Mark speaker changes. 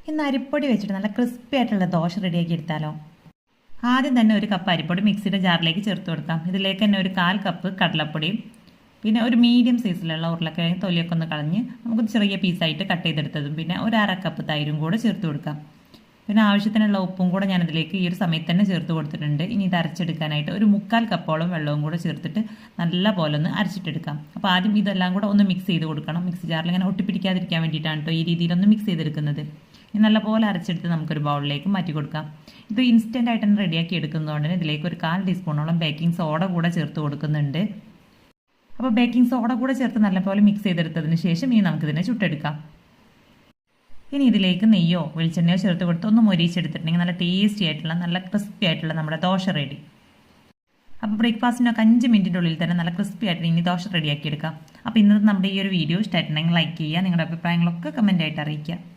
Speaker 1: ഇന്ന് അരിപ്പൊടി വെച്ചിട്ട് നല്ല ക്രിസ്പി ആയിട്ടുള്ള ദോശ റെഡിയാക്കി എടുത്താലോ. ആദ്യം തന്നെ ഒരു കപ്പ് അരിപ്പൊടി മിക്സിയുടെ ജാറിലേക്ക് ചേർത്ത് കൊടുക്കാം. ഇതിലേക്ക് തന്നെ ഒരു 1/4 കപ്പ് കടലപ്പൊടിയും പിന്നെ ഒരു മീഡിയം സൈസിലുള്ള ഉരുളക്കിഴങ്ങ് തൊലിയൊക്കെ ഒന്ന് കളഞ്ഞ് നമുക്ക് ചെറിയ പീസായിട്ട് കട്ട് ചെയ്തെടുത്തതും പിന്നെ ഒരു 1/2 കപ്പ് തൈരും കൂടെ ചേർത്ത് കൊടുക്കാം. പിന്നെ ആവശ്യത്തിനുള്ള ഉപ്പും കൂടെ ഞാനിതിലേക്ക് ഈ ഒരു സമയത്ത് തന്നെ ചേർത്ത് കൊടുത്തിട്ടുണ്ട്. ഇനി ഇത് അരച്ചെടുക്കാനായിട്ട് ഒരു 3/4 കപ്പോളം വെള്ളവും കൂടെ ചേർത്തിട്ട് നല്ല പോലെ ഒന്ന് അരച്ചിട്ടെടുക്കാം. അപ്പോൾ ആദ്യം ഇതെല്ലാം കൂടെ ഒന്ന് മിക്സ് ചെയ്ത് കൊടുക്കണം. മിക്സി ജാറിൽ ഇങ്ങനെ ഒട്ടിപ്പിടിക്കാതിരിക്കാൻ വേണ്ടിയിട്ടാണ് കേട്ടോ ഈ രീതിയിലൊന്ന് മിക്സ് ചെയ്തെടുക്കുന്നത്. ഇനി നല്ലപോലെ അരച്ചെടുത്ത് നമുക്കൊരു ബൗളിലേക്ക് മാറ്റി കൊടുക്കാം. ഇത് ഇൻസ്റ്റൻ്റ് ആയിട്ട് തന്നെ റെഡിയാക്കി എടുക്കുന്നതുകൊണ്ട് തന്നെ ഇതിലേക്ക് ഒരു 1/4 ടീസ്പൂണോളം ബേക്കിംഗ് സോഡ കൂടെ ചേർത്ത് കൊടുക്കുന്നുണ്ട്. അപ്പോൾ ബേക്കിംഗ് സോഡ കൂടെ ചേർത്ത് നല്ലപോലെ മിക്സ് ചെയ്തെടുത്തതിന് ശേഷം ഇനി നമുക്കിതിനെ ചുട്ടെടുക്കാം. ഇനി ഇതിലേക്ക് നെയ്യോ വെളിച്ചെണ്ണയോ ചേർത്ത് കൊടുത്ത് ഒന്ന് മൊരിച്ചെടുത്തിട്ടുണ്ടെങ്കിൽ നല്ല ടേസ്റ്റി ആയിട്ടുള്ള നല്ല ക്രിസ്പി ആയിട്ടുള്ള നമ്മുടെ ദോശ റെഡി. അപ്പോൾ ബ്രേക്ക്ഫാസ്റ്റിനൊക്കെ 5 മിനിറ്റിൻ്റെ ഉള്ളിൽ തന്നെ നല്ല ക്രിസ്പി ആയിട്ട് ഇനി ദോശ റെഡിയാക്കി എടുക്കാം. അപ്പോൾ ഇന്നത്തെ നമ്മുടെ ഈ ഒരു വീഡിയോ ഇഷ്ടമായിട്ടുണ്ടെങ്കിൽ ലൈക്ക് ചെയ്യുക, നിങ്ങളുടെ അഭിപ്രായങ്ങളൊക്കെ കമൻ്റ് ആയിട്ട് അറിയിക്കുക.